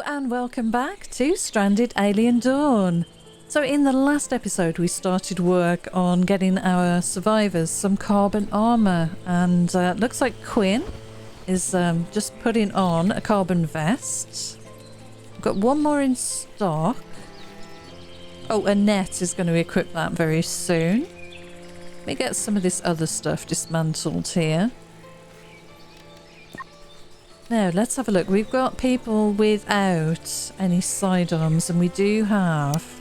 and welcome back to Stranded Alien Dawn. So in the last episode we started work on getting our survivors some carbon armour, and looks like Quinn is just putting on a carbon vest. We've got one more in stock. Oh, Annette is going to equip that very soon. Let me get some of this other stuff dismantled here. Now, let's have a look. We've got people without any sidearms, and we do have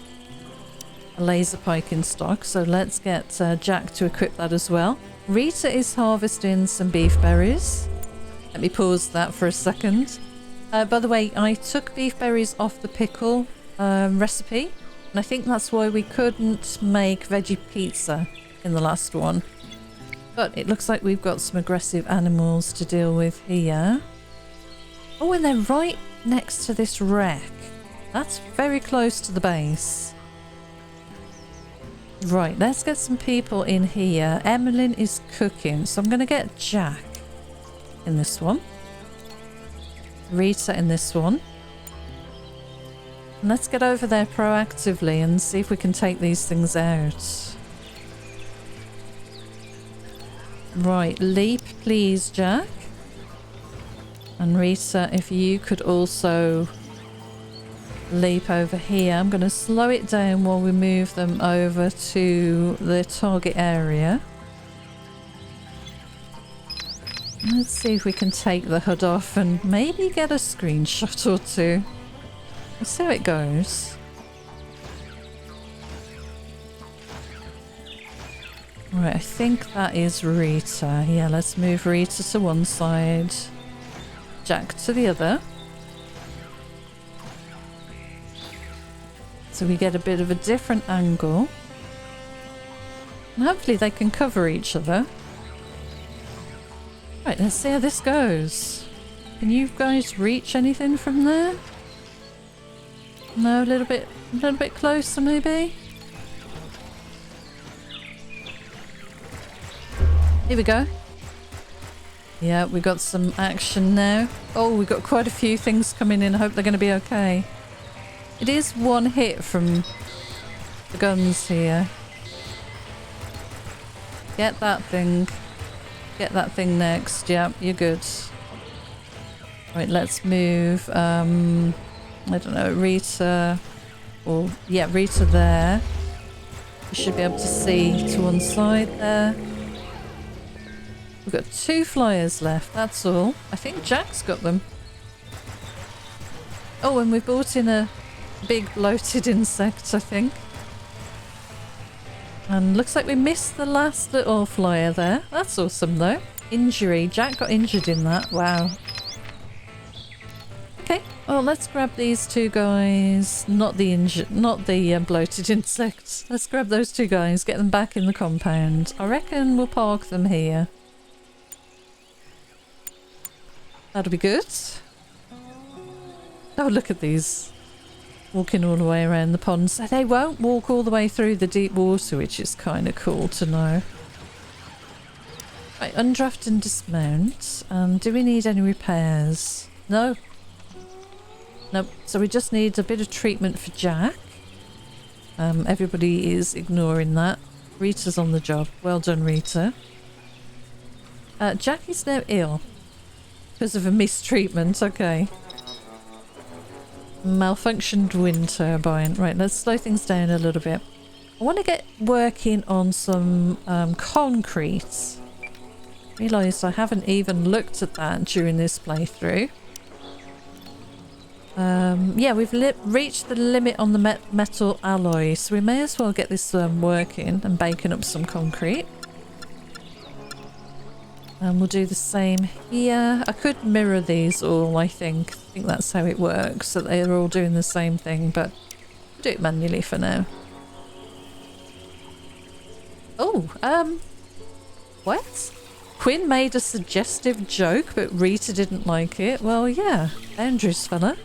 a laser pike in stock, so let's get Jack to equip that as well. Rita is harvesting some beef berries. Let me pause that for a second. By the way, I took beef berries off the pickle recipe, and I think that's why we couldn't make veggie pizza in the last one. But it looks like we've got some aggressive animals to deal with here. Oh, and they're right next to this wreck. That's very close to the base. Right, let's get some people in here. Emmeline is cooking, so I'm going to get Jack in this one. Rita in this one. And let's get over there proactively and see if we can take these things out. Right, leap please, Jack. And Rita, if you could also leap over here. I'm going to slow it down while we move them over to the target area. Let's see if we can take the hood off and maybe get a screenshot or two. We'll see how it goes. Right, I think that is Rita. Yeah, let's move Rita to one side. Jack to the other. So we get a bit of a different angle. And hopefully they can cover each other. Right, let's see how this goes. Can you guys reach anything from there? No, a little bit closer maybe? Here we go. Yeah, we got some action now. Oh, we got quite a few things coming in. I hope they're going to be okay. It is one hit from the guns here. Get that thing. Get that thing next. Yeah, you're good. Right, let's move. I don't know, Rita. Or yeah, Rita there. You should be able to see to one side there. We've got 2 flyers left, that's all. I think Jack's got them. Oh, and we've brought in a big bloated insect, I think. And looks like we missed the last little flyer there. That's awesome though. Injury. Jack got injured in that. Wow. Okay, well let's grab these 2 guys. Not the bloated insects. Let's grab those 2 guys, get them back in the compound. I reckon we'll park them here. That'll be good. Oh, look at these. Walking all the way around the pond. So they won't walk all the way through the deep water, which is kind of cool to know. Right, undraft and dismount. Do we need any repairs? No. Nope. So we just need a bit of treatment for Jack. Everybody is ignoring that. Rita's on the job. Well done, Rita. Jack is now ill. Because of a mistreatment, okay. Malfunctioned wind turbine. Right, let's slow things down a little bit. I want to get working on some concrete. Realised I haven't even looked at that during this playthrough. Yeah, we've reached the limit on the metal alloy, so we may as well get this working and baking up some concrete. And we'll do the same here. I could mirror these all, I think. I think that's how it works, so they're all doing the same thing, but we'll do it manually for now. Oh, what? Quinn made a suggestive joke, but Rita didn't like it. Well, yeah, boundaries, fella.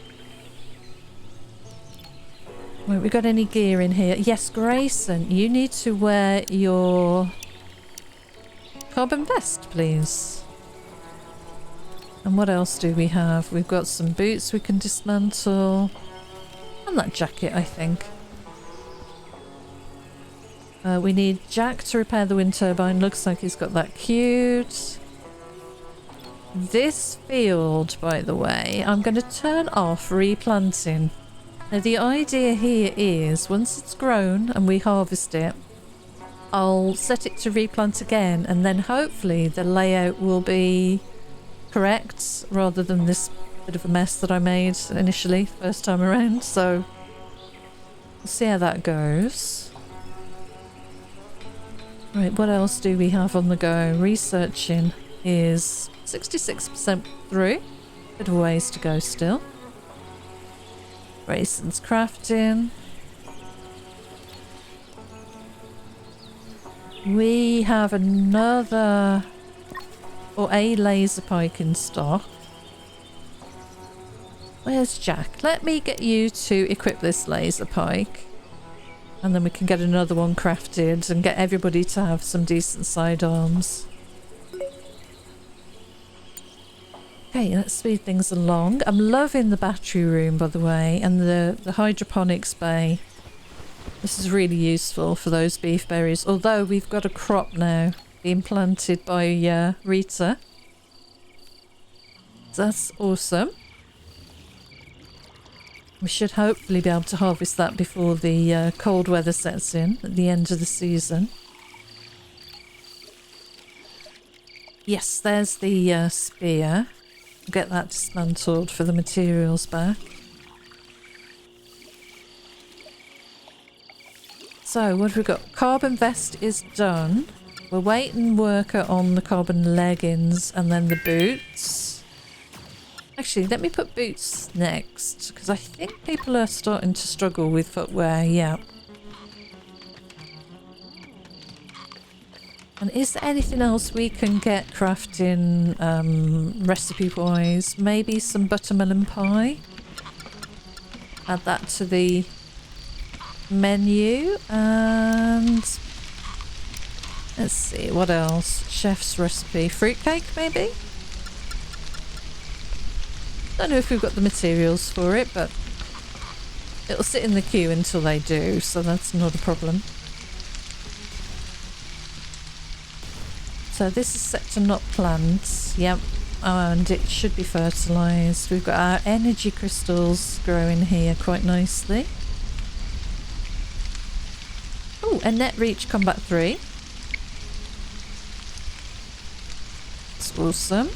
Right, we got any gear in here? Yes, Grayson, you need to wear your carbon vest, please. And what else do we have? We've got some boots we can dismantle. And that jacket, I think. We need Jack to repair the wind turbine. Looks like he's got that queued. This field, by the way, I'm going to turn off replanting. Now the idea here is once it's grown and we harvest it, I'll set it to replant again, and then hopefully the layout will be correct rather than this bit of a mess that I made initially first time around. So we'll see how that goes. Right, what else do we have on the go? Researching is 66% through. Bit of a ways to go still. Grayson's crafting. We have another or a laser pike in stock. Where's Jack? Let me get you to equip this laser pike. And then we can get another one crafted and get everybody to have some decent sidearms. Okay, let's speed things along. I'm loving the battery room, by the way, and the hydroponics bay. This is really useful for those beef berries, although we've got a crop now being planted by Rita. That's awesome. We should hopefully be able to harvest that before the cold weather sets in at the end of the season. Yes, there's the spear. Get that dismantled for the materials back. So what have we got? Carbon vest is done. We're waiting worker on the carbon leggings and then the boots. Actually, let me put boots next because I think people are starting to struggle with footwear. Yeah. And is there anything else we can get crafting recipe wise? Maybe some buttermelon pie. Add that to the menu. And let's see, what else? Chef's recipe. Fruitcake maybe? Don't know if we've got the materials for it, but it'll sit in the queue until they do, so that's not a problem. So this is set to not plant. Yep. And it should be fertilised. We've got our energy crystals growing here quite nicely. Oh, and net reach combat 3. That's awesome.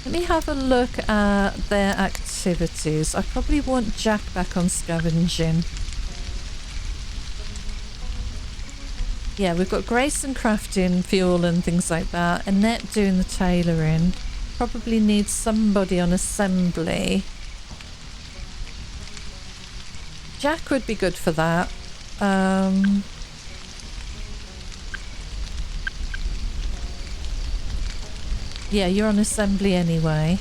Let me have a look at their activities. I probably want Jack back on scavenging. Yeah, we've got Grayson crafting fuel and things like that. Annette doing the tailoring. Probably need somebody on assembly. Jack would be good for that. Yeah, you're on assembly anyway.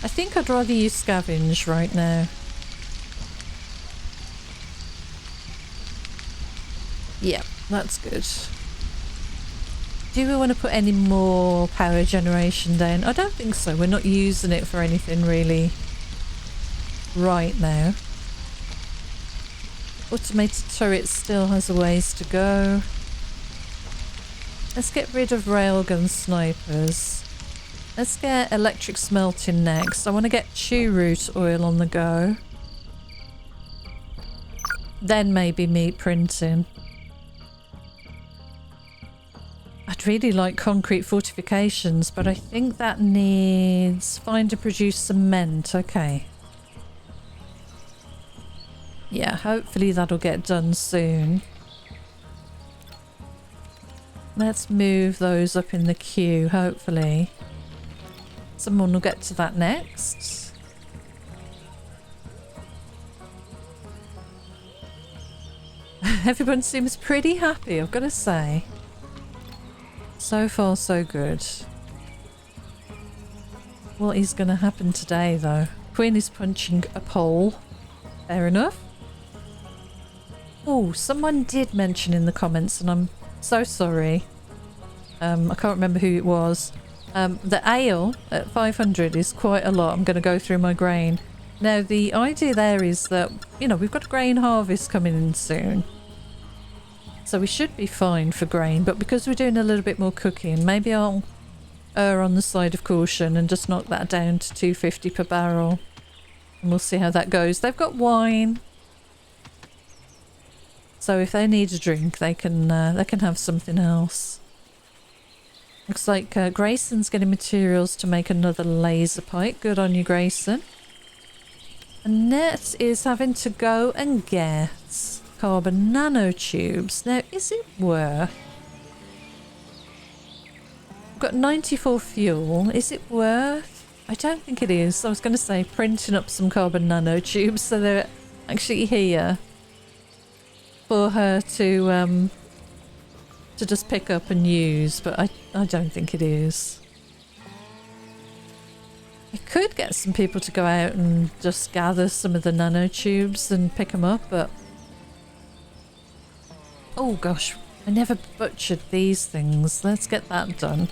I think I'd rather use scavenge right now. Yeah, that's good. Do we want to put any more power generation down? I don't think so. We're not using it for anything really right now. Automated turret still has a ways to go. Let's get rid of railgun snipers. Let's get electric smelting next. I want to get chew root oil on the go. Then maybe meat printing. I'd really like concrete fortifications, but I think that needs find and produce cement. Okay. Yeah, hopefully that'll get done soon. Let's move those up in the queue, hopefully. Someone will get to that next. Everyone seems pretty happy, I've got to say. So far, so good. What is going to happen today, though? Queen is punching a pole. Fair enough. Oh, someone did mention in the comments, and I'm So sorry. I can't remember who it was. The ale at 500 is quite a lot. I'm going to go through my grain. Now, the idea there is that, you know, we've got a grain harvest coming in soon. So we should be fine for grain, but because we're doing a little bit more cooking, maybe I'll err on the side of caution and just knock that down to 250 per barrel. And we'll see how that goes. They've got wine. So if they need a drink, they can have something else. Looks like Grayson's getting materials to make another laser pike. Good on you, Grayson. Annette is having to go and get carbon nanotubes. Now, is it worth... I've got 94 fuel. Is it worth... I don't think it is. I was going to say printing up some carbon nanotubes so they're actually here for her to just pick up and use, but I don't think it is. I could get some people to go out and just gather some of the nanotubes and pick them up, but... Oh gosh, I never butchered these things. Let's get that done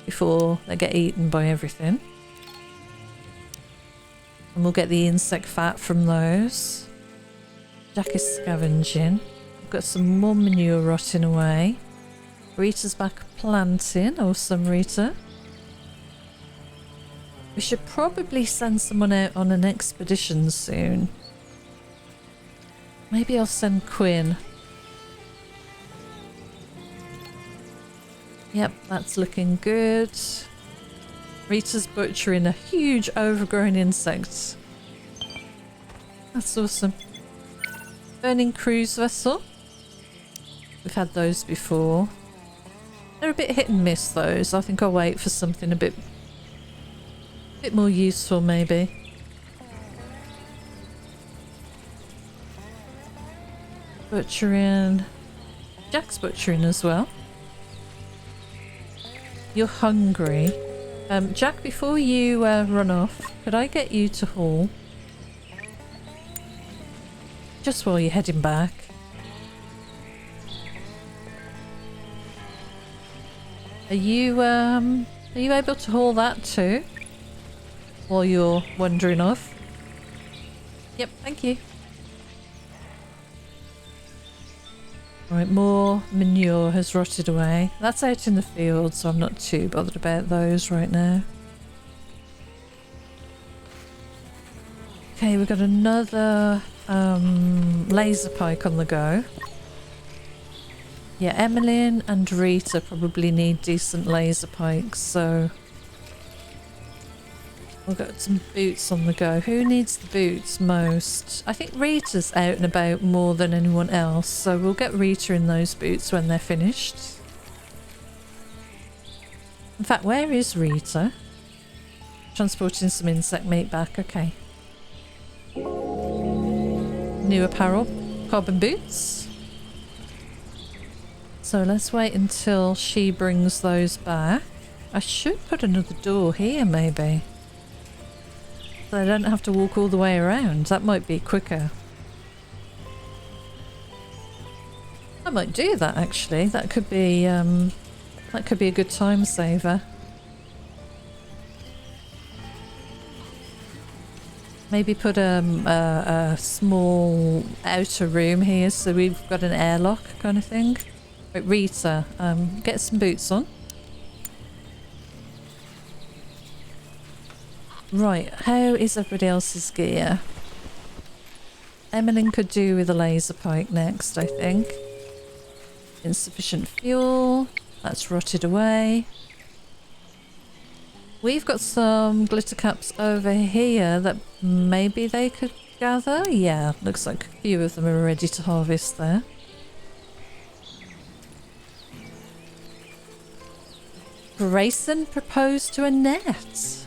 before they get eaten by everything. And we'll get the insect fat from those. Jack is scavenging. We've got some more manure rotting away. Rita's back planting. Awesome, Rita. We should probably send someone out on an expedition soon. Maybe I'll send Quinn. Yep, that's looking good. Rita's butchering a huge overgrown insect. That's awesome. Burning cruise vessel. We've had those before. They're a bit hit and miss, those. I think I'll wait for something a bit more useful, maybe. Butchering. Jack's butchering as well. You're hungry. Jack, before you run off, could I get you to haul? Just while you're heading back. Are you able to haul that too? While you're wandering off? Yep, thank you. Right, more manure has rotted away. That's out in the field, so I'm not too bothered about those right now. Okay, we've got another laser pike on the go. Yeah, Emmeline and Rita probably need decent laser pikes, so... We've got some boots on the go. Who needs the boots most? I think Rita's out and about more than anyone else, so we'll get Rita in those boots when they're finished. In fact, where is Rita? Transporting some insect meat back, okay. New apparel, carbon boots. So let's wait until she brings those back. I should put another door here, maybe. So I don't have to walk all the way around. That might be quicker. I might do that actually. That could be a good time saver. Maybe put a small outer room here so we've got an airlock kind of thing. Right, Rita, get some boots on. Right, how is everybody else's gear? Emmeline could do with a laser pike next, I think. Insufficient fuel. That's rotted away. We've got some glitter caps over here that maybe they could gather. Yeah, looks like a few of them are ready to harvest there. Grayson proposed to Annette.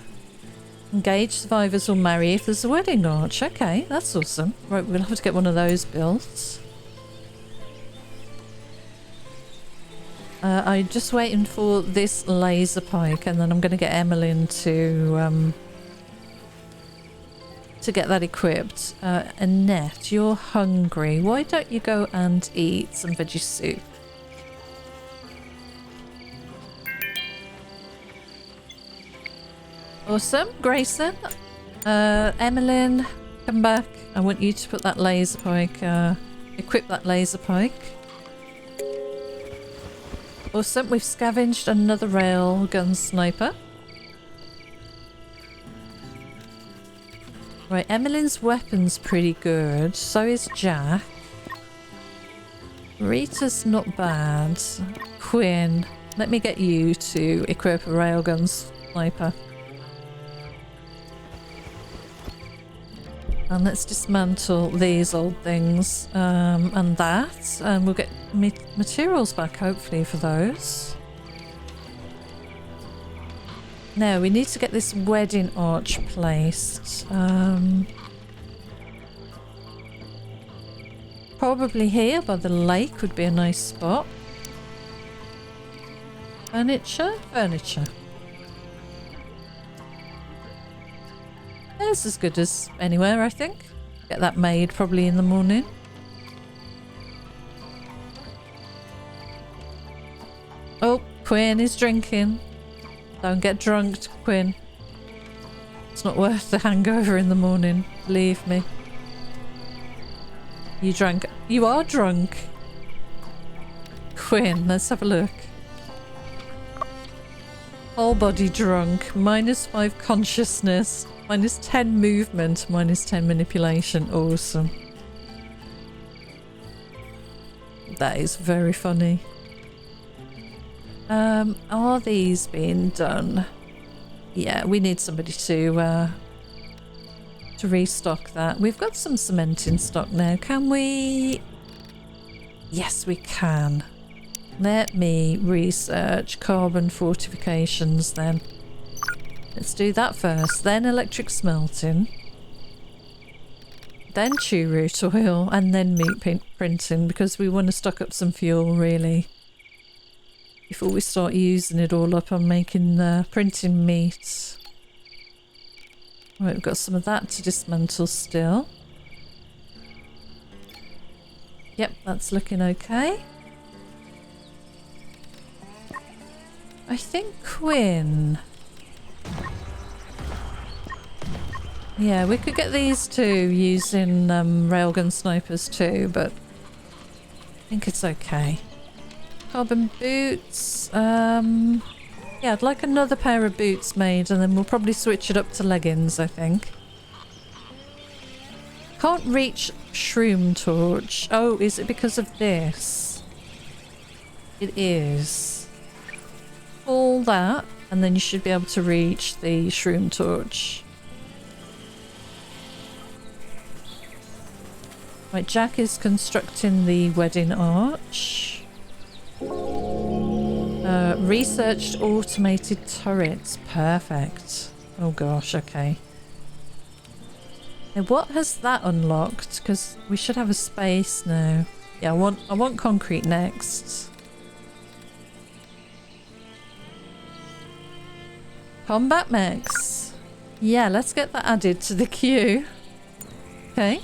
Engaged survivors will marry if there's a wedding arch. Okay, that's awesome. Right, we'll have to get one of those built. I'm just waiting for this laser pike, and then I'm going to get Emmeline to get that equipped. Annette, you're hungry. Why don't you go and eat some veggie soup? Awesome. Grayson. Emmeline, come back. I want you to put that laser pike, equip that laser pike. Awesome. We've scavenged another rail gun sniper. Right, Emmeline's weapon's pretty good. So is Jack. Rita's not bad. Quinn, let me get you to equip a railgun sniper. And let's dismantle these old things and that. And we'll get materials back, hopefully, for those. Now, we need to get this wedding arch placed. Probably here by the lake would be a nice spot. Furniture? Furniture. That's as good as anywhere, I think. Get that made probably in the morning. Oh, Quinn is drinking. Don't get drunk, Quinn. It's not worth the hangover in the morning, believe me. You drank. You are drunk. Quinn, let's have a look. Whole body drunk. -5 consciousness. -10 movement. -10 manipulation. Awesome. That is very funny. Are these being done? Yeah, we need somebody to restock that. We've got some cement in stock now. Can we? Yes, we can. Let me research carbon fortifications then. Let's do that first. Then electric smelting. Then chew root oil. And then meat printing, because we want to stock up some fuel, really. Before we start using it all up on making printing meat. Right, we've got some of that to dismantle still. Yep, that's looking okay. I think Quinn... Yeah, we could get these two using railgun snipers too, but I think it's okay. Carbon boots. Yeah, I'd like another pair of boots made, and then we'll probably switch it up to leggings, I think. Can't reach shroom torch. Oh, is it because of this? It is. Pull that, and then you should be able to reach the shroom torch. Right, Jack is constructing the wedding arch. Researched automated turrets. Perfect. Oh gosh, okay. Now what has that unlocked? Because we should have a space now. Yeah, I want concrete next. Combat mechs. Yeah, let's get that added to the queue. Okay.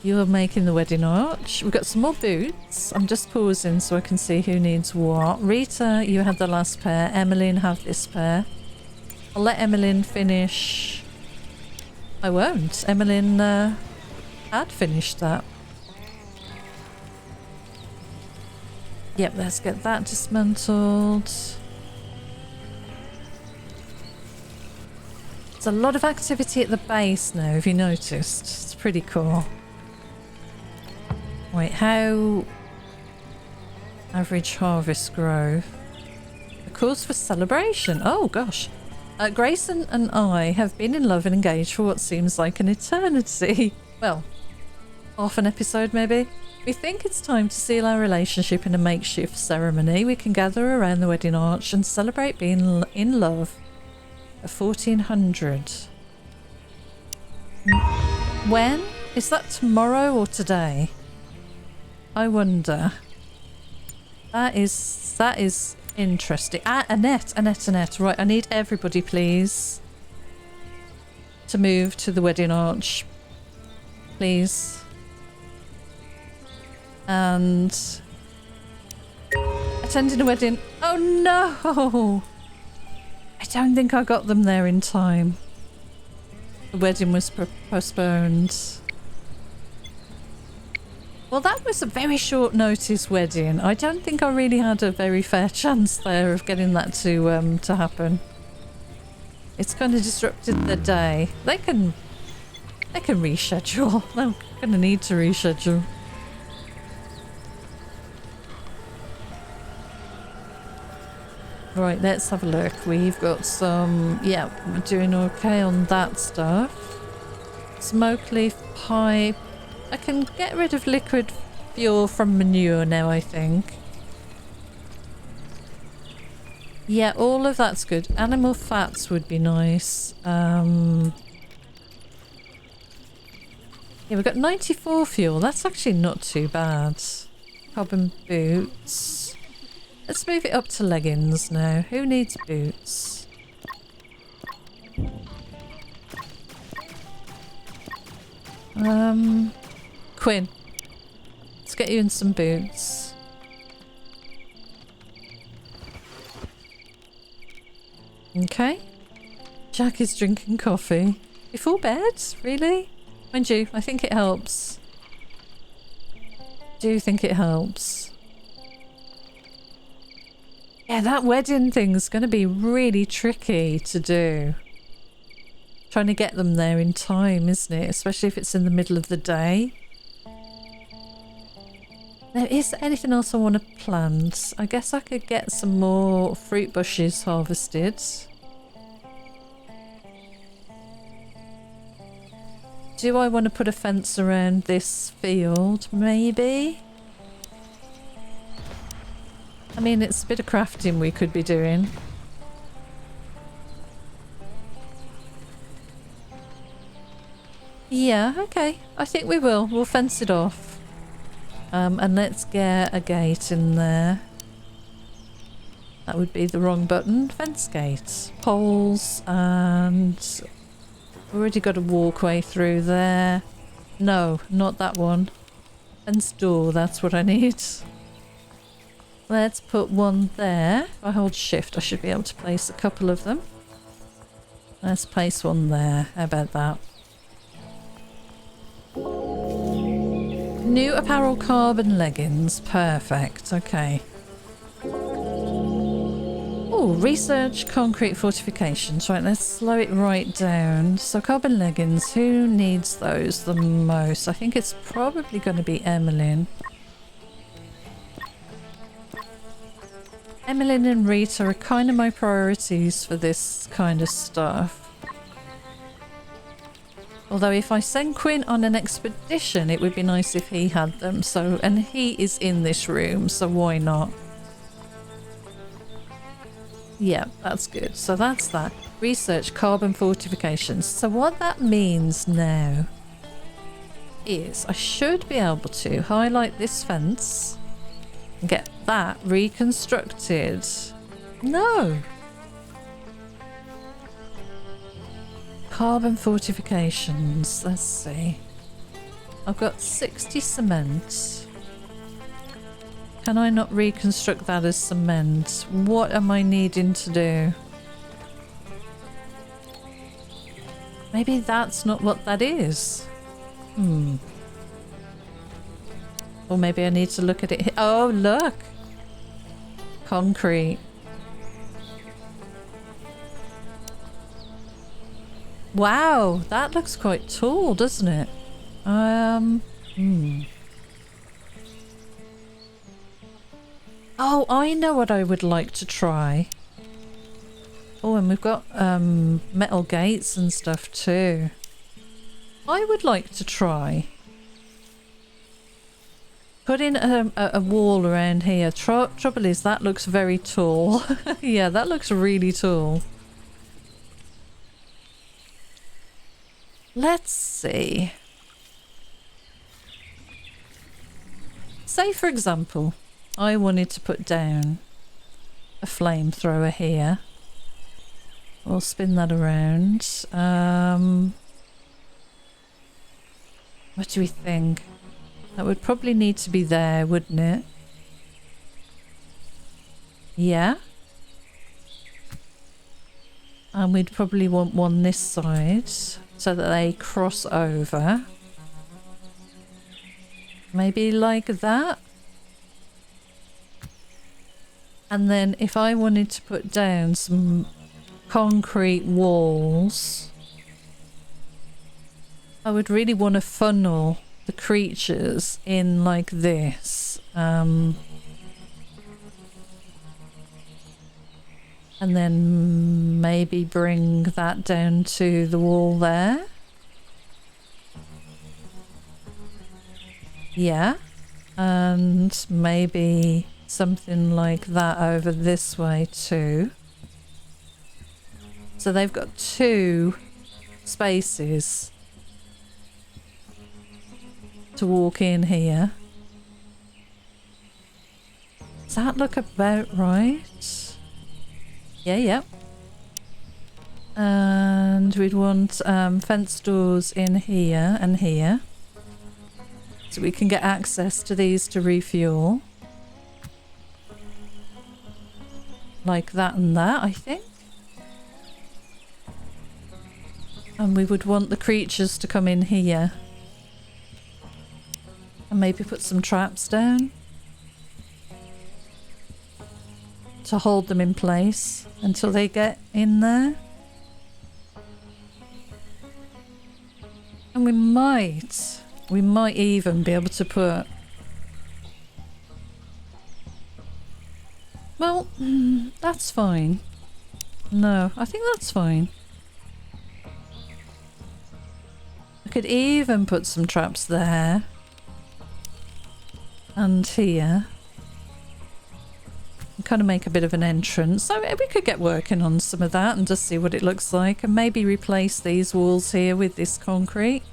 You're making the wedding arch. We've got some more boots. I'm just pausing so I can see who needs what. Rita, you have the last pair. Emmeline have this pair. I'll let Emmeline finish. I won't. Emmeline had finished that. Yep, let's get that dismantled. There's a lot of activity at the base now, have you noticed? It's pretty cool. Wait, how... Average harvest growth. A cause for celebration. Oh, gosh. Grayson and I have been in love and engaged for what seems like an eternity. Well, half an episode maybe. We think it's time to seal our relationship in a makeshift ceremony. We can gather around the wedding arch and celebrate being in love. At 1400. When? Is that tomorrow or today? I wonder. That is interesting. Ah, Annette. Right, I need everybody, please, to move to the wedding arch. Please. And... attending a wedding. Oh no! I don't think I got them there in time. The wedding was postponed. Well, that was a very short notice wedding. I don't think I really had a very fair chance there of getting that to happen. It's kind of disrupted the day. They can reschedule. They're going to need to reschedule. Right, let's have a look. We've got some... Yeah, we're doing okay on that stuff. Smoke leaf pipe. I can get rid of liquid fuel from manure now, I think. Yeah, all of that's good. Animal fats would be nice. Yeah, we've got 94 fuel. That's actually not too bad. Carbon boots. Let's move it up to leggings now. Who needs boots? Quinn. Let's get you in some boots. Okay. Jack is drinking coffee. Before bed? Really? Mind you, I think it helps. Do you think it helps? Yeah, that wedding thing's going to be really tricky to do. Trying to get them there in time, isn't it? Especially if it's in the middle of the day. Now, is there anything else I want to plant? I guess I could get some more fruit bushes harvested. Do I want to put a fence around this field? Maybe? I mean, it's a bit of crafting we could be doing. Yeah, okay. I think we will. We'll fence it off. And let's get a gate in there. That would be the wrong button. Fence gate. Poles and... We've already got a walkway through there. No, not that one. Fence door, that's what I need. Let's put one there. If I hold shift, I should be able to place a couple of them. Let's place one there. How about that? New apparel carbon leggings. Perfect. Okay. Oh, research concrete fortifications. Right, let's slow it right down. So carbon leggings, who needs those the most? I think it's probably going to be Emmeline. Emmeline and Rita are kind of my priorities for this kind of stuff. Although if I send Quinn on an expedition, it would be nice if he had them. So, and he is in this room, so why not? Yeah, that's good. So that's that. Research carbon fortifications. So what that means now is I should be able to highlight this fence and get that reconstructed. No! Carbon fortifications. Let's see. I've got 60 cement. Can I not reconstruct that as cement? What am I needing to do? Maybe that's not what that is. Or maybe I need to look at it. Oh, look! Concrete. Wow, that looks quite tall, doesn't it? Oh, I know what I would like to try. Oh, and we've got metal gates and stuff too. I would like to try putting a wall around here. Trouble is that looks very tall. Yeah, that looks really tall. Let's see. Say, for example, I wanted to put down a flamethrower here. We'll spin that around. What do we think? That would probably need to be there, wouldn't it? Yeah? And we'd probably want one this side so that they cross over. Maybe like that. And then if I wanted to put down some concrete walls, I would really want to funnel the creatures in like this. And then maybe bring that down to the wall there. Yeah. And maybe something like that over this way too. So they've got 2 spaces to walk in here. Does that look about right? Yeah. And we'd want fence doors in here and here. So we can get access to these to refuel. Like that and that, I think. And we would want the creatures to come in here. And maybe put some traps down. To hold them in place until they get in there. And we might even be able to put... Well, that's fine. No, I think that's fine. I could even put some traps there. And here. Kind of make a bit of an entrance. So we could get working on some of that and just see what it looks like, and maybe replace these walls here with this concrete.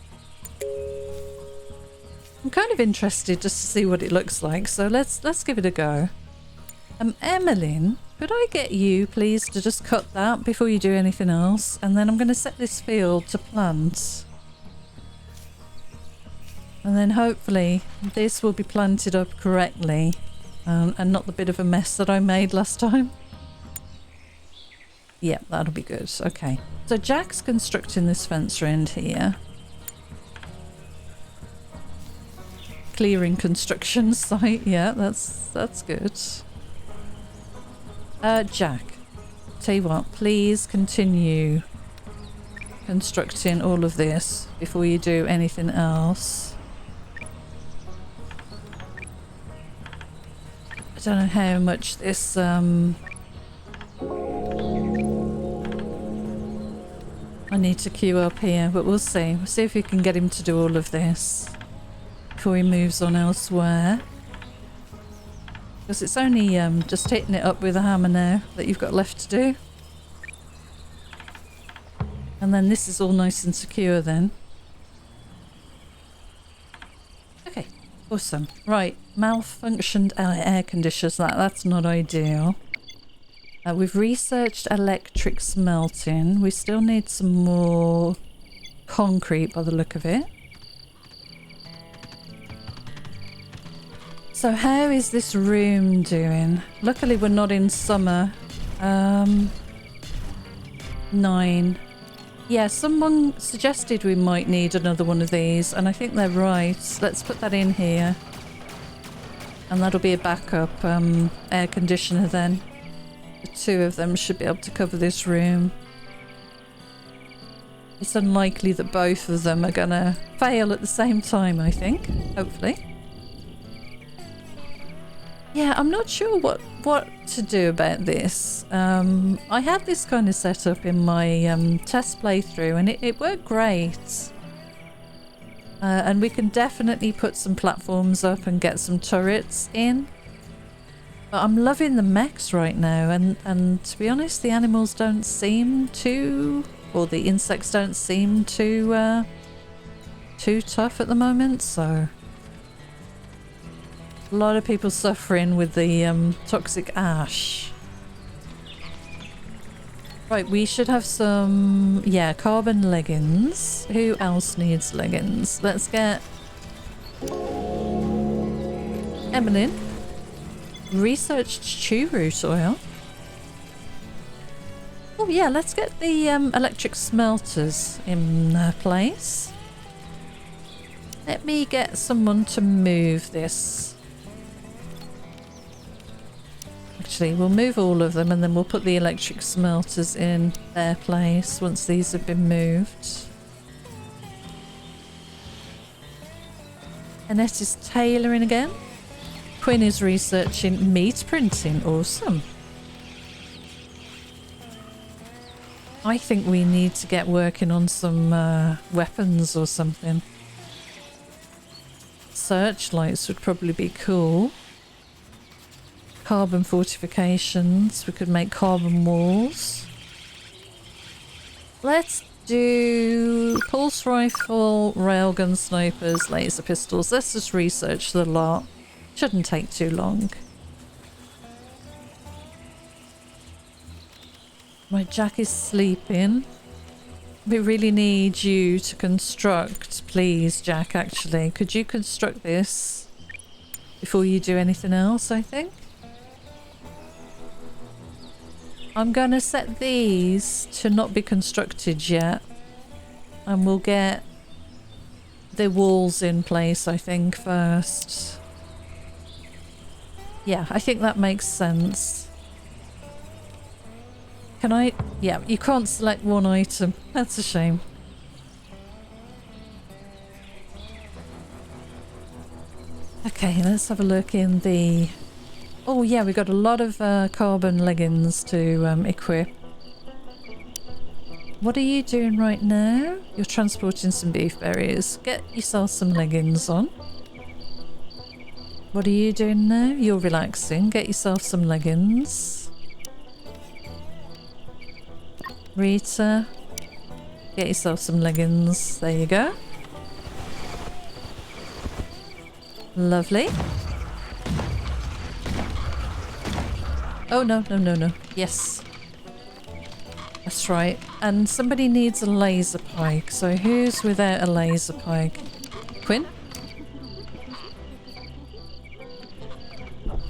I'm kind of interested just to see what it looks like, so let's give it a go. Emmeline, could I get you please to just cut that before you do anything else, and then I'm going to set this field to plant. And then hopefully this will be planted up correctly. And not the bit of a mess that I made last time. Yeah, that'll be good. Okay. So Jack's constructing this fence around here. Clearing construction site. Yeah, that's good. Jack, tell you what, please continue constructing all of this before you do anything else. I don't know how much this I need to queue up here, but we'll see. We'll see if we can get him to do all of this before he moves on elsewhere. Because it's only just hitting it up with a hammer now that you've got left to do. And then this is all nice and secure then. Okay. Awesome. Right, malfunctioned air conditioners. That's not ideal. We've researched electric smelting. We still need some more concrete by the look of it. So how is this room doing? Luckily we're not in summer. 9. Yeah, someone suggested we might need another one of these, and I think they're right. Let's put that in here. And that'll be a backup air conditioner then. The 2 of them should be able to cover this room. It's unlikely that both of them are gonna fail at the same time, I think. Hopefully. Yeah, I'm not sure what to do about this. I had this kind of set up in my test playthrough, and it worked great. And we can definitely put some platforms up and get some turrets in. But I'm loving the mechs right now, and to be honest, the animals don't seem too, or the insects don't seem too tough at the moment, so... A lot of people suffering with the toxic ash. Right, we should have some, yeah, carbon leggings. Who else needs leggings? Let's get Emmeline. Researched chew root oil. Oh yeah, let's get the electric smelters in place. Let me get someone to move this. Actually, we'll move all of them and then we'll put the electric smelters in their place once these have been moved. Annette is tailoring again. Quinn is researching meat printing. Awesome. I think we need to get working on some weapons or something. Searchlights would probably be cool. Carbon fortifications. We could make carbon walls. Let's do pulse rifle, railgun snipers, laser pistols. Let's just research the lot. Shouldn't take too long. My Jack is sleeping. We really need you to construct, please, Jack, actually. Could you construct this before you do anything else, I think? I'm going to set these to not be constructed yet. And we'll get the walls in place, I think, first. Yeah, I think that makes sense. Can I? Yeah, you can't select one item. That's a shame. Okay, let's have a look in the... Oh yeah, we've got a lot of carbon leggings to equip. What are you doing right now? You're transporting some beef berries. Get yourself some leggings on. What are you doing now? You're relaxing. Get yourself some leggings. Rita, get yourself some leggings. There you go. Lovely. Oh, no, no, no, no. Yes. That's right. And somebody needs a laser pike. So who's without a laser pike? Quinn?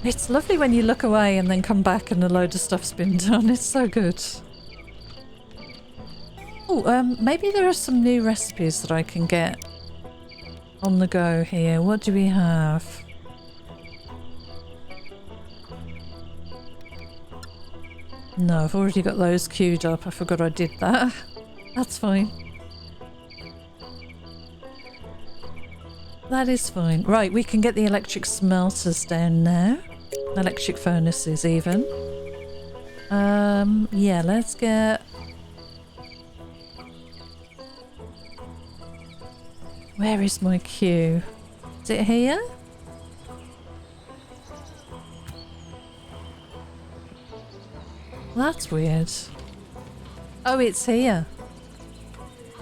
It's lovely when you look away and then come back and a load of stuff's been done. It's so good. Oh, maybe there are some new recipes that I can get on the go here. What do we have? No, I've already got those queued up. I forgot I did that. That's fine. That is fine. Right, we can get the electric smelters down now. Electric furnaces even. Yeah, let's get... Where is my queue? Is it here? That's weird. Oh, it's here.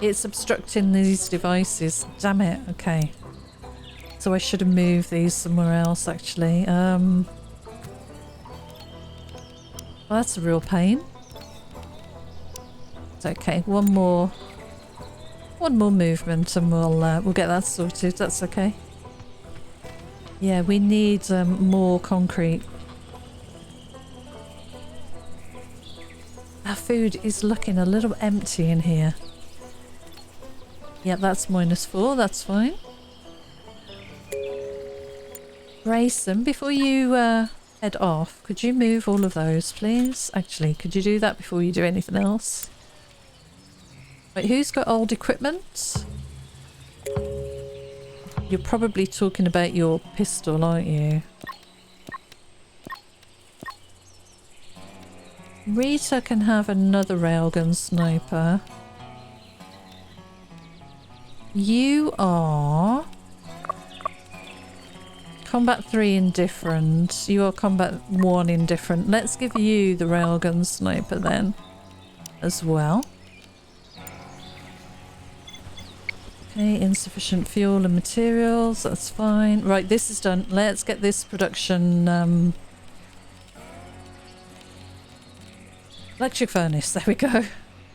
It's obstructing these devices. Damn it. Okay. So I should have moved these somewhere else, actually. Well, that's a real pain. It's okay. One more movement and we'll get that sorted. That's okay. Yeah, we need more concrete. Our food is looking a little empty in here. Yeah, that's -4. That's fine. Grayson, before you head off, could you move all of those, please? Actually, could you do that before you do anything else? Wait, who's got old equipment? You're probably talking about your pistol, aren't you? Rita can have another railgun sniper. You are... Combat 3 indifferent. You are combat 1 indifferent. Let's give you the railgun sniper then as well. Okay, insufficient fuel and materials. That's fine. Right, this is done. Let's get this production... electric furnace. There we go.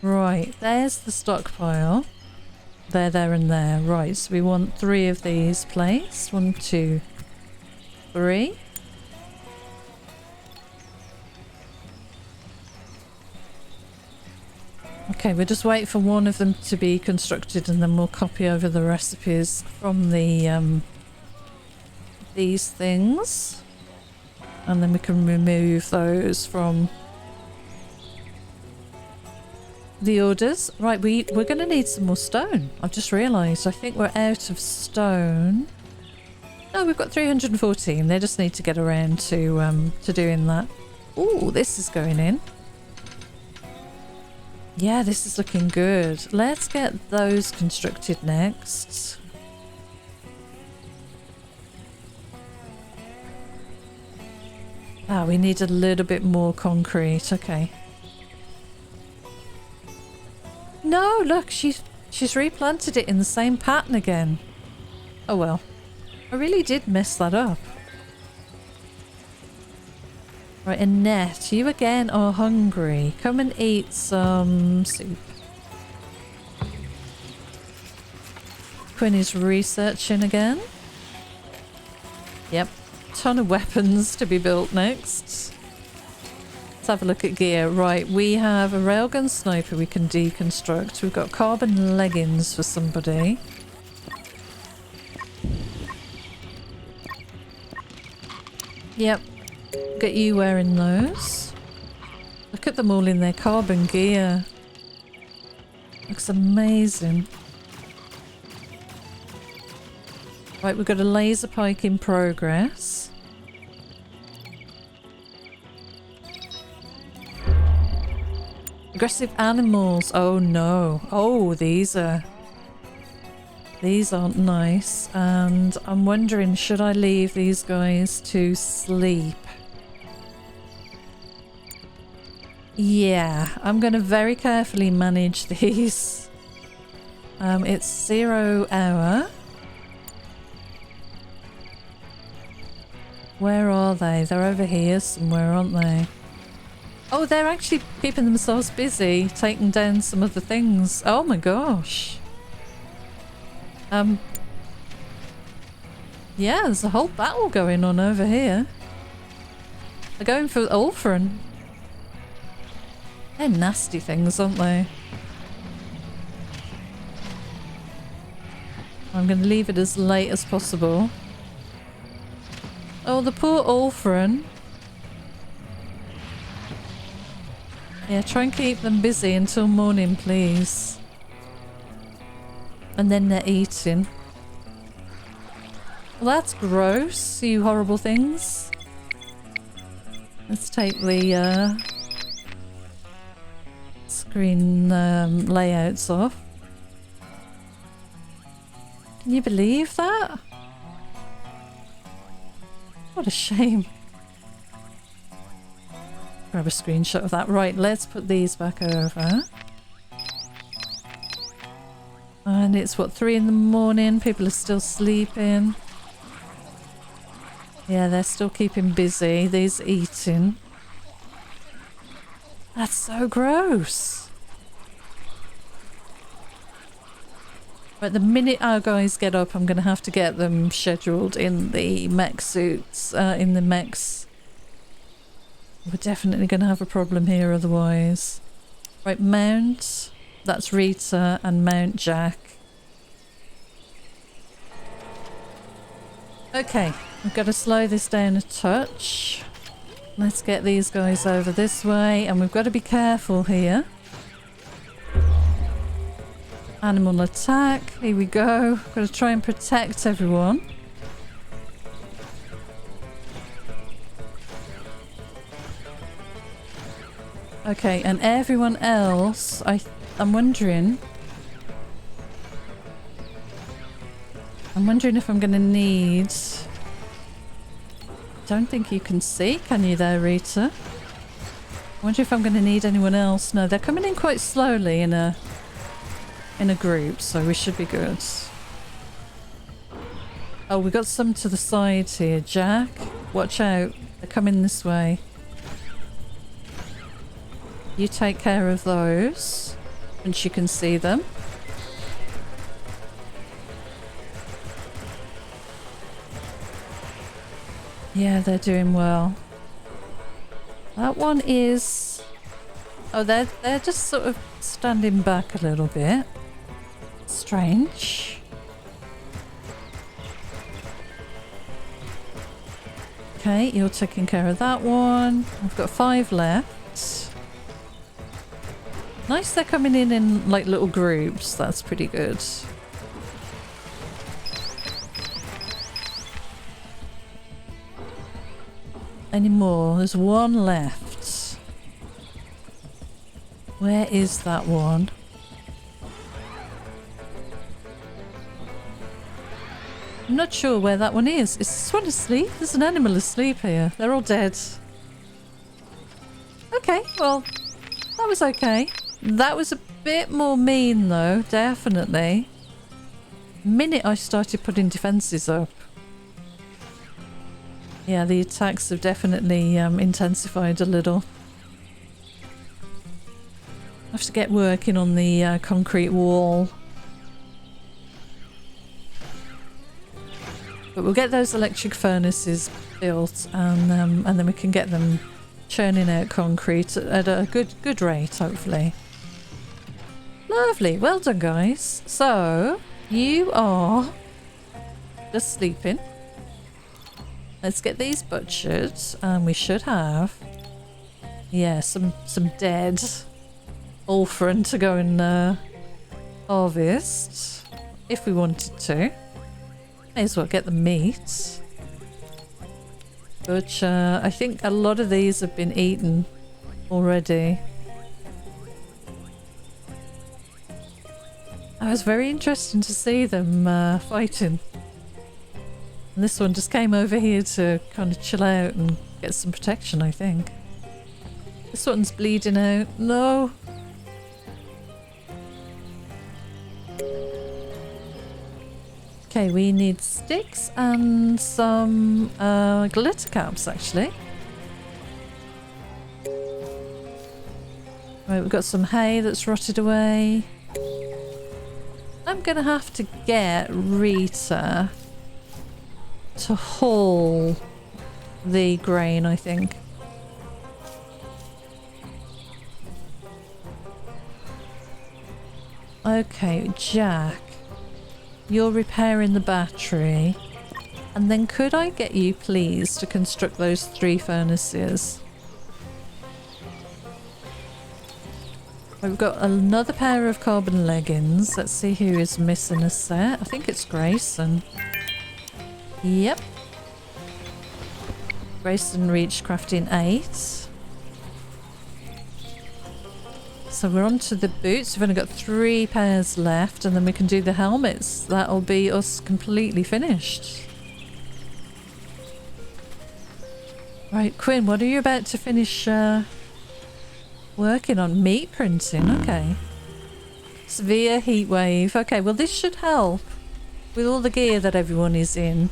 Right, there's the stockpile. There, and there. Right, so we want 3 of these placed. 1, 2, 3. Okay, we'll just wait for one of them to be constructed and then we'll copy over the recipes from the these things. And then we can remove those from the orders. Right, we're going to need some more stone. I've just realised. I think we're out of stone. No, we've got 314. They just need to get around to doing that. Ooh, this is going in. Yeah, this is looking good. Let's get those constructed next. Ah, we need a little bit more concrete. Okay. No, look, she's replanted it in the same pattern again. Oh well. I really did mess that up. Right, Annette, you again are hungry. Come and eat some soup. Quinn is researching again. Yep. Ton of weapons to be built next. Let's have a look at gear. Right, we have a railgun sniper we can deconstruct. We've got carbon leggings for somebody. Yep. Get you wearing those. Look at them all in their carbon gear. Looks amazing. Right, we've got a laser pike in progress. Aggressive animals. Oh no. Oh, these aren't nice. And I'm wondering, should I leave these guys to sleep? Yeah, I'm going to very carefully manage these. It's 0 hour. Where are they? They're over here somewhere, aren't they? Oh, they're actually keeping themselves busy, taking down some of the things. Oh my gosh. Yeah, there's a whole battle going on over here. They're going for Ulfrin. They're nasty things, aren't they? I'm going to leave it as late as possible. Oh, the poor Ulfrin. Yeah, try and keep them busy until morning, please. And then they're eating. Well, that's gross, you horrible things. Let's take the screen layouts off. Can you believe that? What a shame. Grab a screenshot of that. Right, let's put these back over. And it's what, 3 in the morning? People are still sleeping. Yeah, they're still keeping busy. These are eating. That's so gross. Right, the minute our guys get up, I'm going to have to get them scheduled in the mech suits, in the mechs. We're definitely going to have a problem here otherwise. Right, mount. That's Rita, and mount Jack. Okay, we've got to slow this down a touch. Let's get these guys over this way, and we've got to be careful here. Animal attack. Here we go. Got to try and protect everyone. Okay, and everyone else, I'm wondering if I'm going to need... Don't think you can see, can you there, Rita? I wonder if I'm going to need anyone else. No, they're coming in quite slowly in a group, so we should be good. Oh, we got some to the side here. Jack, watch out. They're coming this way. You take care of those, and you can see them. Yeah, they're doing well. That one is Oh, they're just sort of standing back a little bit. Strange. Okay, you're taking care of that one. I've got 5 left. Nice, they're coming in like little groups. That's pretty good. Any more? There's 1 left. Where is that one? I'm not sure where that one is. Is this one asleep? There's an animal asleep here. They're all dead. Okay, well, that was okay. That was a bit more mean though, definitely. Minute I started putting defences up. Yeah, the attacks have definitely intensified a little. I have to get working on the concrete wall. But we'll get those electric furnaces built and then we can get them churning out concrete at a good rate, hopefully. Lovely, well done guys. So, you are just sleeping. Let's get these butchered and we should have, yeah, some dead orphan to go and harvest if we wanted to. May as well get the meat. But I think a lot of these have been eaten already. It was very interesting to see them fighting. And this one just came over here to kind of chill out and get some protection, I think. This one's bleeding out. No! Okay, we need sticks and some glitter caps, actually. Right, we've got some hay that's rotted away. I'm gonna have to get Rita to haul the grain, I think. Okay, Jack. You're repairing the battery. And then could I get you, please, to construct those 3 furnaces? We've got another pair of carbon leggings. Let's see who is missing a set. I think it's Grayson. Yep. Grayson reached crafting 8. So we're on to the boots. We've only got 3 pairs left and then we can do the helmets. That'll be us completely finished. Right, Quinn, what are you about to finish working on? Meat printing, okay. Severe heat wave. Okay, well this should help with all the gear that everyone is in.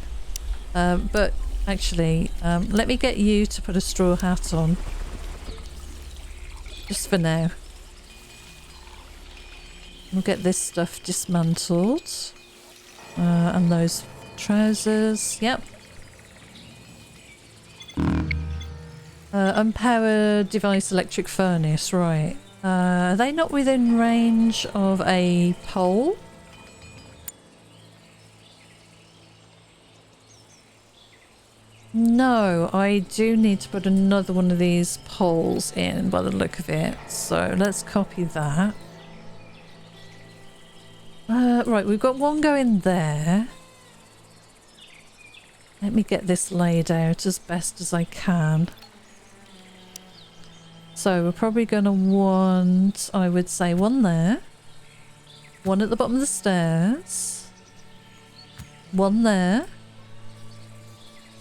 But actually, let me get you to put a straw hat on. Just for now. We'll get this stuff dismantled. And those trousers. Yep. Unpowered device electric furnace. Right. Are they not within range of a pole? No, I do need to put another one of these poles in by the look of it. So let's copy that. Right, we've got one going there. Let me get this laid out as best as I can. So we're probably going to want, I would say, one there. One at the bottom of the stairs. One there.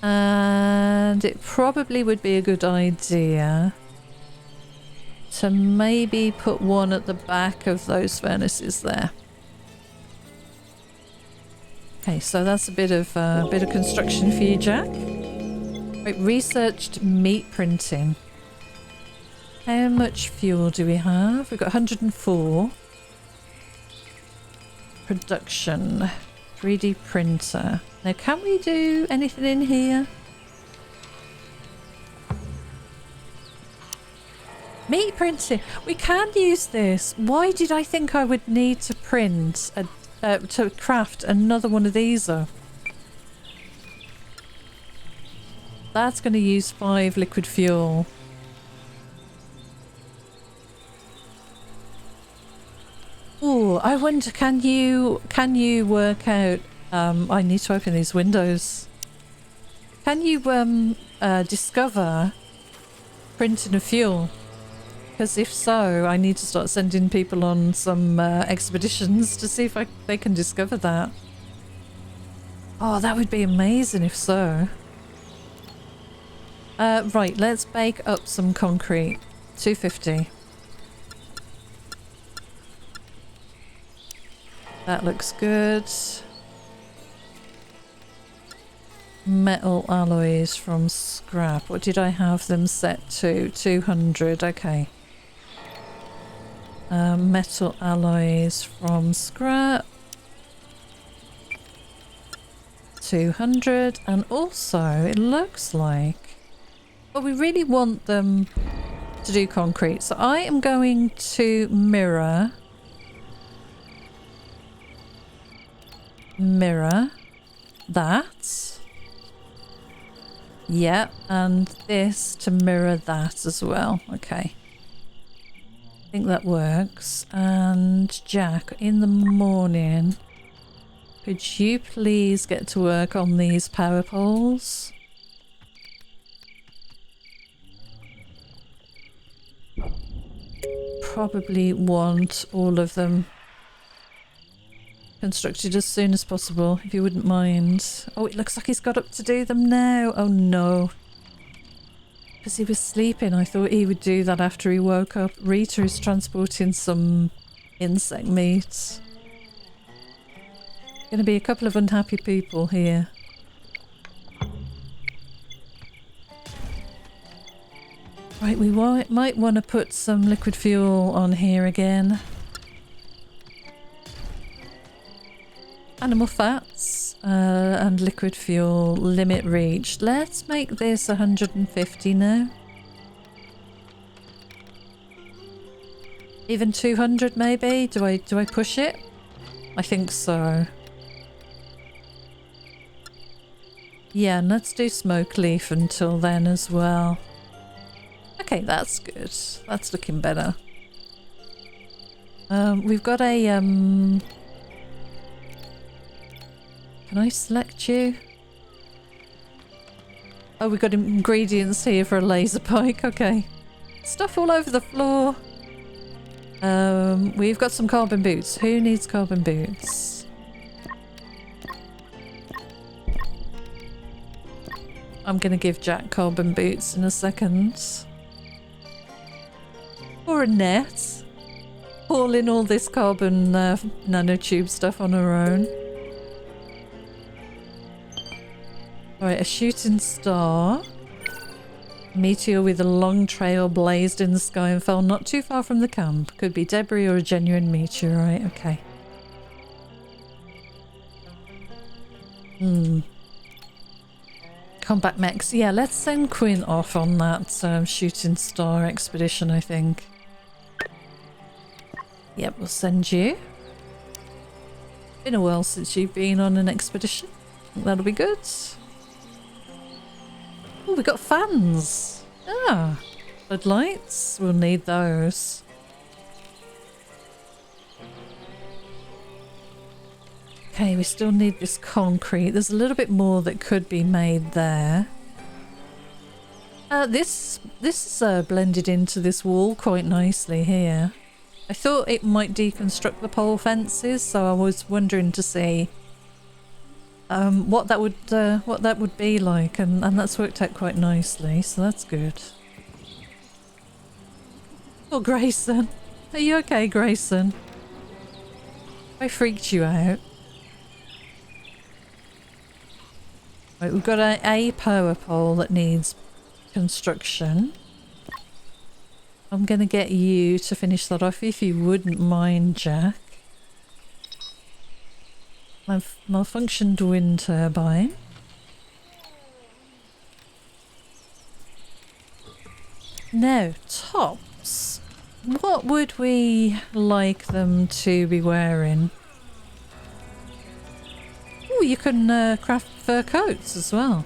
And it probably would be a good idea to maybe put one at the back of those furnaces there. Okay, so that's a bit of construction for you, Jack. Right, researched meat printing. How much fuel do we have? We've got 104. Production. 3D printer. Now, can we do anything in here? Meat printing. We can use this. Why did I think I would need to print to craft another one of these up? That's going to use 5 liquid fuel. Oh, I wonder, can you work out, I need to open these windows. Can you discover printing of fuel? Because if so, I need to start sending people on some expeditions to see if they can discover that. Oh, that would be amazing if so. Right, let's bake up some concrete. 250. That looks good. Metal alloys from scrap. What did I have them set to? 200. Okay. Metal alloys from scrap. 200. And also, it looks like... Well, we really want them to do concrete. So I am going to mirror that. Yeah, and this to mirror that as well. Okay. I think that works. And Jack, in the morning, could you please get to work on these power poles? Probably want all of them constructed as soon as possible, if you wouldn't mind. Oh, it looks like he's got up to do them now. Oh no. Because he was sleeping. I thought he would do that after he woke up. Rita is transporting some insect meat. Gonna be a couple of unhappy people here. Right, we might want to put some liquid fuel on here again. Animal fats and liquid fuel limit reached. Let's make this 150 now. Even 200 maybe? Do I push it? I think so. Yeah, and let's do smoke leaf until then as well. Okay, that's good. That's looking better. We've got a Can I select you? Oh, we've got ingredients here for a laser pike. Okay. Stuff all over the floor. We've got some carbon boots. Who needs carbon boots? I'm gonna give Jack carbon boots in a second. Or a net. Hauling all this carbon nanotube stuff on her own. Right, a shooting star. Meteor with a long trail blazed in the sky and fell not too far from the camp. Could be debris or a genuine meteorite. Okay. Combat mechs. Yeah, let's send Quinn off on that shooting star expedition, I think. Yep, we'll send you. Been a while since you've been on an expedition. That'll be good. Oh, we got fans. Ah, floodlights. We'll need those. Okay, we still need this concrete. There's a little bit more that could be made there. This is blended into this wall quite nicely here. I thought it might deconstruct the pole fences, so I was wondering to see what that would be like, and that's worked out quite nicely, so that's good. Oh, Grayson, are you okay, Grayson? I freaked you out. Right, we've got a power pole that needs construction. I'm gonna get you to finish that off if you wouldn't mind, Jack. Malfunctioned wind turbine. Now, top. tops. What would we like them to be wearing? Oh, you can craft fur coats as well.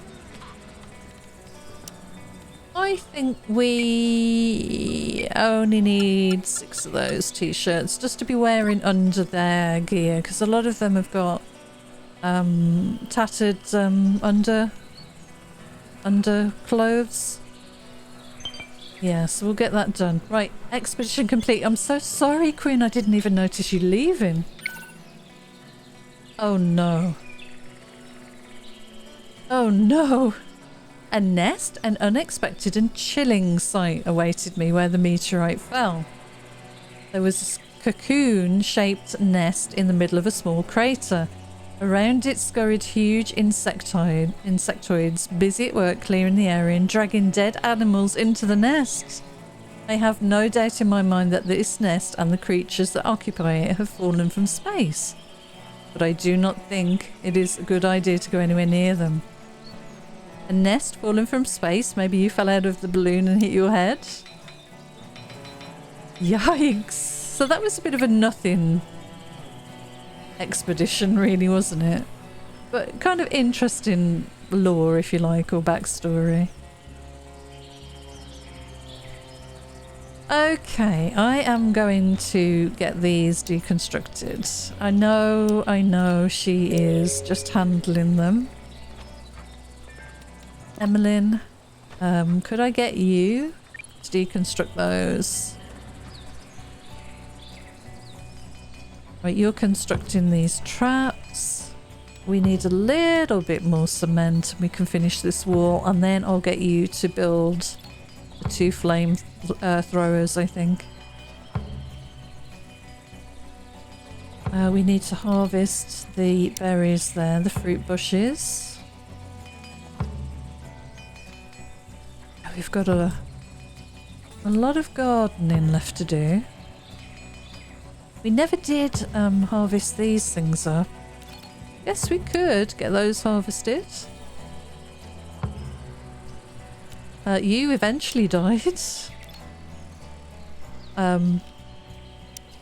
I think we only need 6 of those t-shirts just to be wearing under their gear, because a lot of them have got tattered under clothes. Yeah, so we'll get that done. Right, expedition complete. I'm so sorry, Quinn. I didn't even notice you leaving. Oh no. Oh no. A nest, an unexpected and chilling sight awaited me where the meteorite fell. There was a cocoon-shaped nest in the middle of a small crater. Around it scurried huge insectoids, busy at work clearing the area and dragging dead animals into the nest. I have no doubt in my mind that this nest and the creatures that occupy it have fallen from space. But I do not think it is a good idea to go anywhere near them. A nest fallen from space? Maybe you fell out of the balloon and hit your head? Yikes! So that was a bit of a nothing expedition, really, wasn't it? But kind of interesting lore, if you like, or backstory. Okay, I am going to get these deconstructed. I know she is just handling them. Emmeline, could I get you to deconstruct those? Right, you're constructing these traps. We need a little bit more cement and we can finish this wall, and then I'll get you to build the 2 flame throwers, I think. We need to harvest the berries there, the fruit bushes. We've got a lot of gardening left to do. We never did harvest these things up. Yes, we could get those harvested. You eventually died.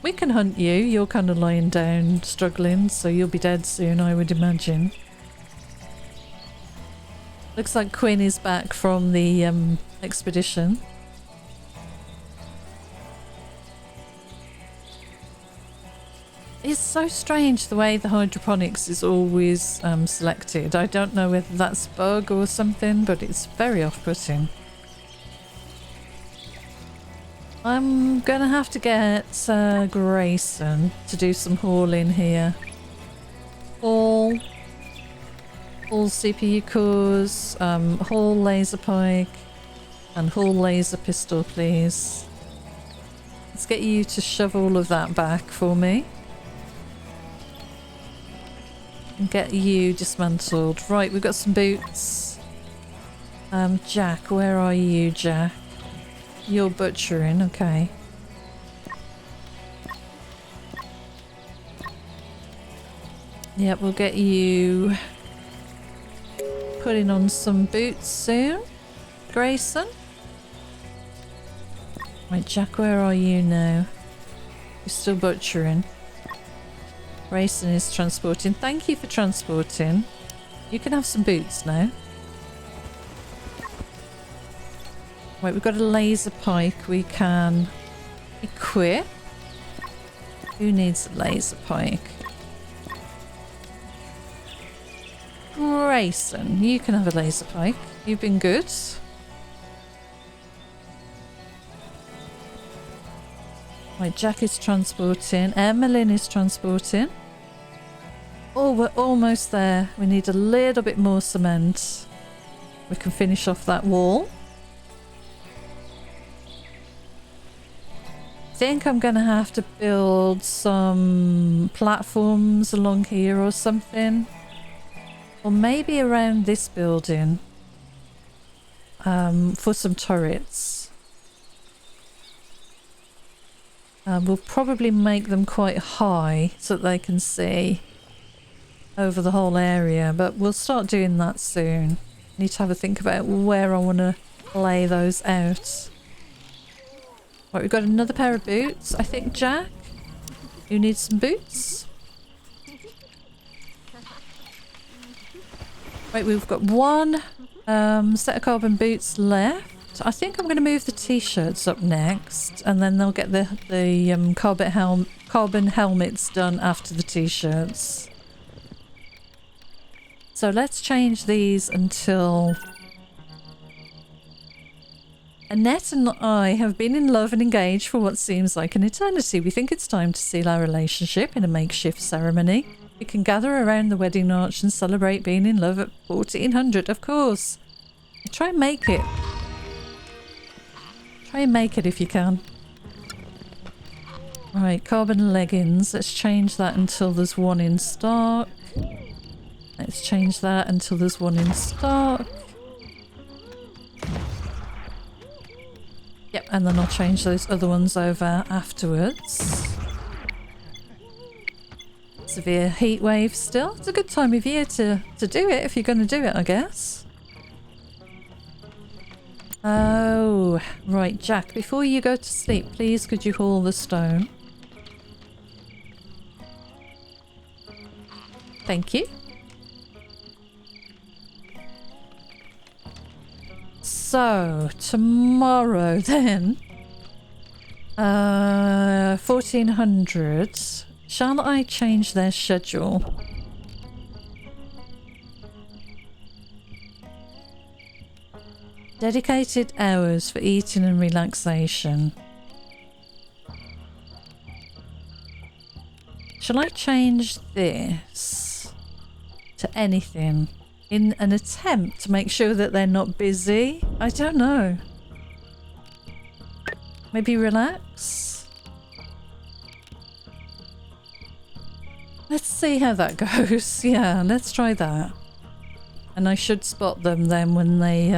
We can hunt you. You're kind of lying down, struggling, so you'll be dead soon, I would imagine. Looks like Quinn is back from the expedition. It's so strange the way the hydroponics is always selected. I don't know whether that's a bug or something, but it's very off-putting. I'm gonna have to get Grayson to do some hauling here. All CPU cores, haul laser pike, and haul laser pistol, please. Let's get you to shove all of that back for me. And get you dismantled. Right, we've got some boots. Jack, where are you, Jack? You're butchering, okay. Yep, we'll get you putting on some boots soon. Grayson? Right, Jack, where are you now? You're still butchering. Grayson is transporting. Thank you for transporting. You can have some boots now. Right, we've got a laser pike we can equip. Who needs a laser pike? Grayson, you can have a laser pike. You've been good. Right, Jack is transporting. Emmeline is transporting. Oh, we're almost there. We need a little bit more cement. We can finish off that wall. I think I'm going to have to build some platforms along here or something. Or maybe around this building. For some turrets. We'll probably make them quite high so that they can see over the whole area, but we'll start doing that soon. Need to have a think about where I want to lay those out. Right, we've got another pair of boots. I think, Jack, you need some boots. Right, we've got one set of carbon boots left. I think I'm going to move the t-shirts up next, and then they'll get the carbon helmets done after the t-shirts. So let's change these until... Annette and I have been in love and engaged for what seems like an eternity. We think it's time to seal our relationship in a makeshift ceremony. We can gather around the wedding arch and celebrate being in love at 1400, of course. Try and make it. Try and make it if you can. Right, carbon leggings. Let's change that until there's one in stock. Let's change that until there's one in stock. Yep, and then I'll change those other ones over afterwards. Severe heat wave still. It's a good time of year to do it if you're going to do it, I guess. Oh, right, Jack, before you go to sleep, please could you haul the stone? Thank you. So, tomorrow then, 1400. Shall I change their schedule? Dedicated hours for eating and relaxation. Shall I change this to anything in an attempt to make sure that they're not busy? I don't know. Maybe relax? Let's see how that goes. Yeah, let's try that. And I should spot them then when they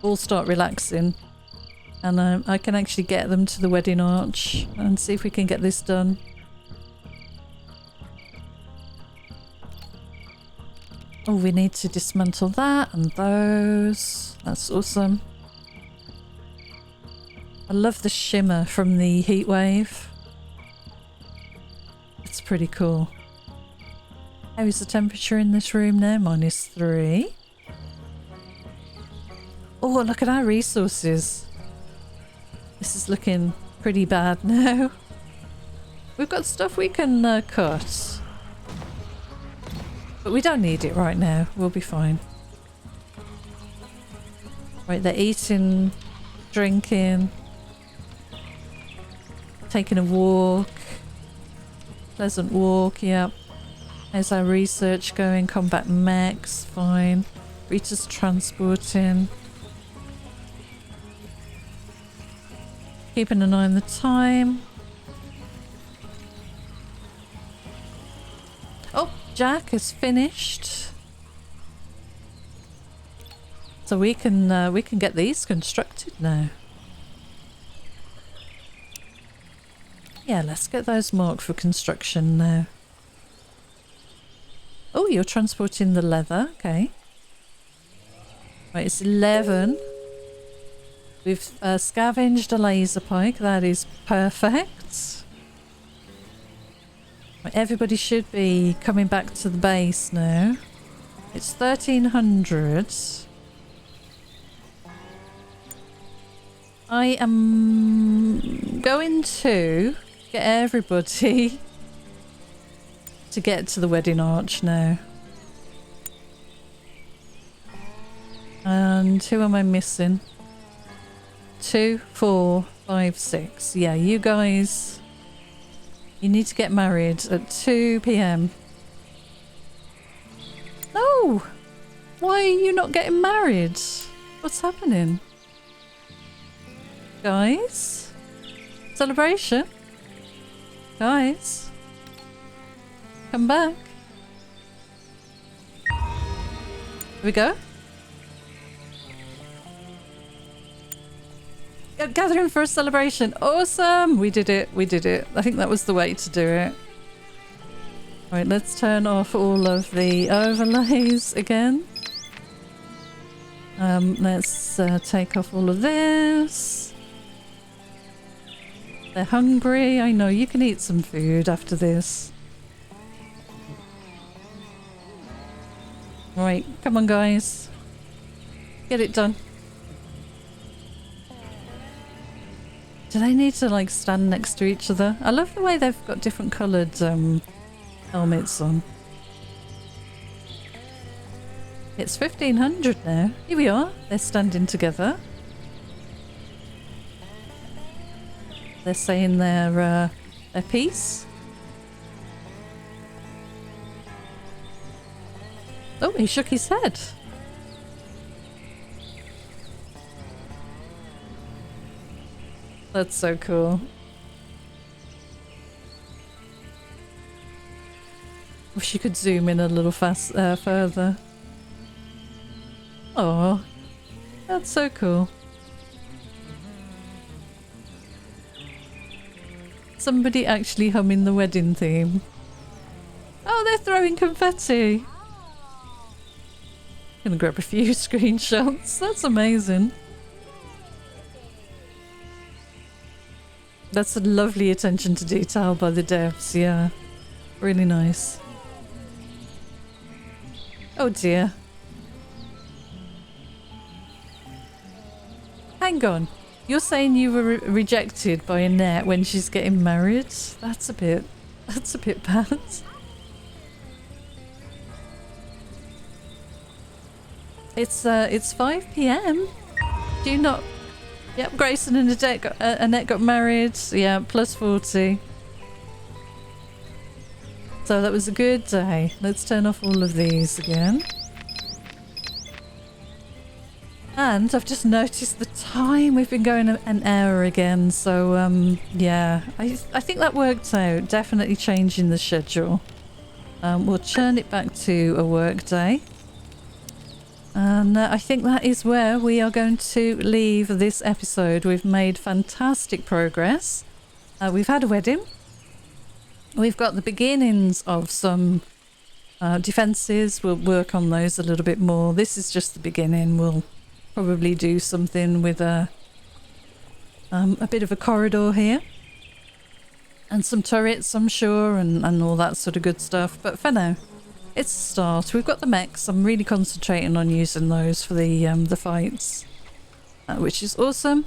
all start relaxing. And I can actually get them to the wedding arch and see if we can get this done. Oh, we need to dismantle that and those. That's awesome. I love the shimmer from the heat wave. It's pretty cool. How is the temperature in this room now? -3. Oh, look at our resources. This is looking pretty bad now. We've got stuff we can cut. But we don't need it right now. We'll be fine. Right, they're eating, drinking, taking a walk. Pleasant walk, yep. How's our research going? Combat mechs, fine. Rita's transporting. Keeping an eye on the time. Oh, Jack is finished. So we can get these constructed now. Yeah, let's get those marked for construction now. Oh, you're transporting the leather. Okay. Right, it's 11. We've scavenged a laser pike. That is perfect. Right, everybody should be coming back to the base now. It's 1300. I am going to get everybody to get to the wedding arch now. And who am I missing? 2, 4, 5, 6. Yeah, you guys, you need to get married at 2 p.m. No! Why are you not getting married? What's happening? Guys? Celebration? Guys? Come back. Here we go. Gathering for a celebration. Awesome! We did it. We did it. I think that was the way to do it. Right, let's turn off all of the overlays again. Let's take off all of this. They're hungry. I know, you can eat some food after this. Right, come on guys. Get it done. Do they need to like stand next to each other? I love the way they've got different coloured helmets on. It's 1500 now. Here we are. They're standing together. They're saying their piece. Oh, he shook his head. That's so cool. Wish you could zoom in a little further. Oh, that's so cool. Somebody actually humming the wedding theme. Oh, they're throwing confetti. Gonna grab a few screenshots. That's amazing. That's a lovely attention to detail by the devs, yeah. Really nice. Oh dear. Hang on. You're saying you were rejected by Annette when she's getting married? That's a bit bad. It's 5 PM. Do you not? Yep, Grayson and Annette got married. Yeah, plus 40. So that was a good day. Let's turn off all of these again. And I've just noticed the time. We've been going an hour again. So, yeah, I think that worked out. Definitely changing the schedule. We'll turn it back to a work day. And I think that is where we are going to leave this episode. We've made fantastic progress. We've had a wedding. We've got the beginnings of some defences. We'll work on those a little bit more. This is just the beginning. We'll probably do something with a bit of a corridor here. And some turrets, I'm sure, and all that sort of good stuff. But for now, it's a start. We've got the mechs. I'm really concentrating on using those for the fights, which is awesome.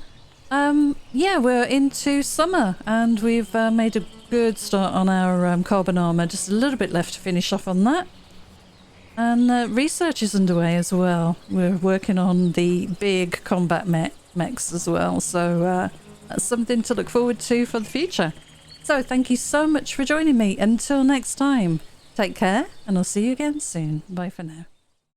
Yeah, we're into summer, and we've made a good start on our carbon armour. Just a little bit left to finish off on that. And research is underway as well. We're working on the big combat mechs as well. So that's something to look forward to for the future. So thank you so much for joining me. Until next time, take care, and I'll see you again soon. Bye for now.